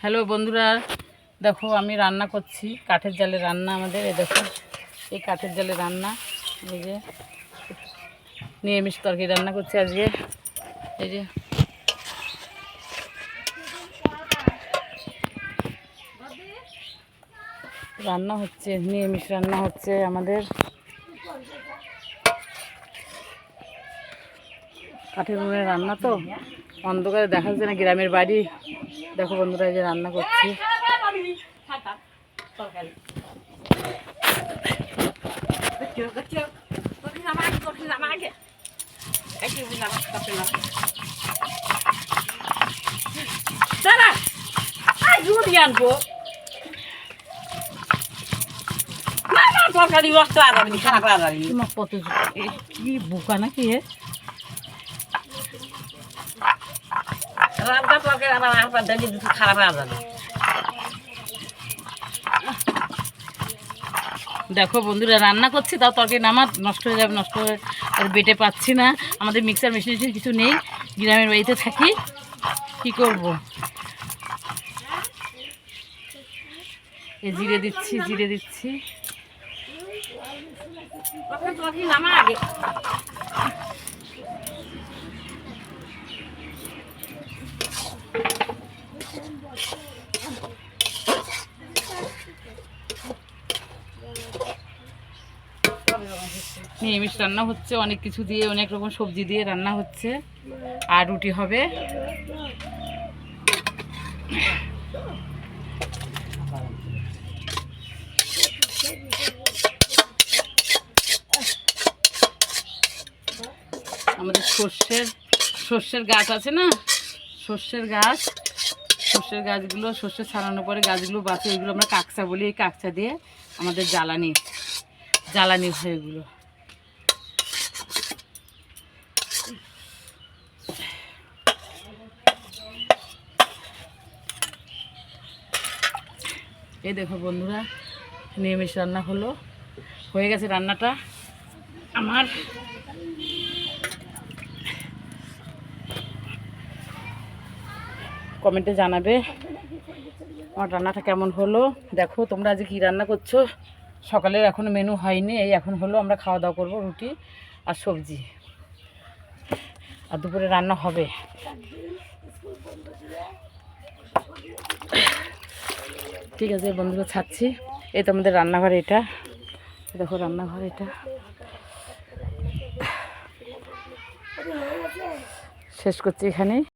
Hello বন্ধুরা, দেখো আমি রান্না করছি কাঠের জালে রান্না আমাদের। এই দেখো এই কাঠের জালে রান্না, এই যে নিরামিষ তরকারি রান্না করছি আজকে। এই যে রান্না হচ্ছে, নিরামিষ রান্না হচ্ছে আমাদের। কাঠের উনুনে রান্না তো অন্ধকারে দেখা যাচ্ছে না, গ্রামের বাড়ি। দেখো বন্ধুরা এই যে রান্না করছি। কত কি বোকা নাকি খারাপ যাবে। দেখো বন্ধুরা রান্না করছি, তাও তরকারি নামা নষ্ট হয়ে যাবে, নষ্ট হয়ে আর বেটে পাচ্ছি না। আমাদের মিক্সার মেশিন কিছু নেই, গ্রামের বাড়িতে থাকি, কি করব। এই জিরে দিচ্ছি, জিরে দিচ্ছি। নিরামিষ রান্না হচ্ছে, অনেক কিছু দিয়ে, অনেক রকম সবজি দিয়ে রান্না হচ্ছে। আর রুটি হবে। আমাদের সর্ষের গাছ আছে না, সর্ষের গাছগুলো, সর্ষে ছাড়ানোর পরে গাছগুলো বাঁচে, ওইগুলো আমরা কাকচা বলি। এই কাকচা দিয়ে আমাদের জ্বালানি হয় এগুলো। এই দেখো বন্ধুরা নিরামিষ রান্না হয়ে গেছে রান্নাটা আমার। কমেন্টে জানাবে আমার রান্নাটা কেমন হলো। দেখো তোমরা আজ কি রান্না করছো। সকালের এখনো মেনু হয়নি, এই এখন হলো। আমরা খাওয়া দাওয়া করবো রুটি আর সবজি, আর দুপুরে রান্না হবে। ঠিক আছে বন্ধুরা, ছাড়ছি। এই তো আমাদের রান্নাঘর, এটা দেখো রান্নাঘর, এটা শেষ করছি এখানে।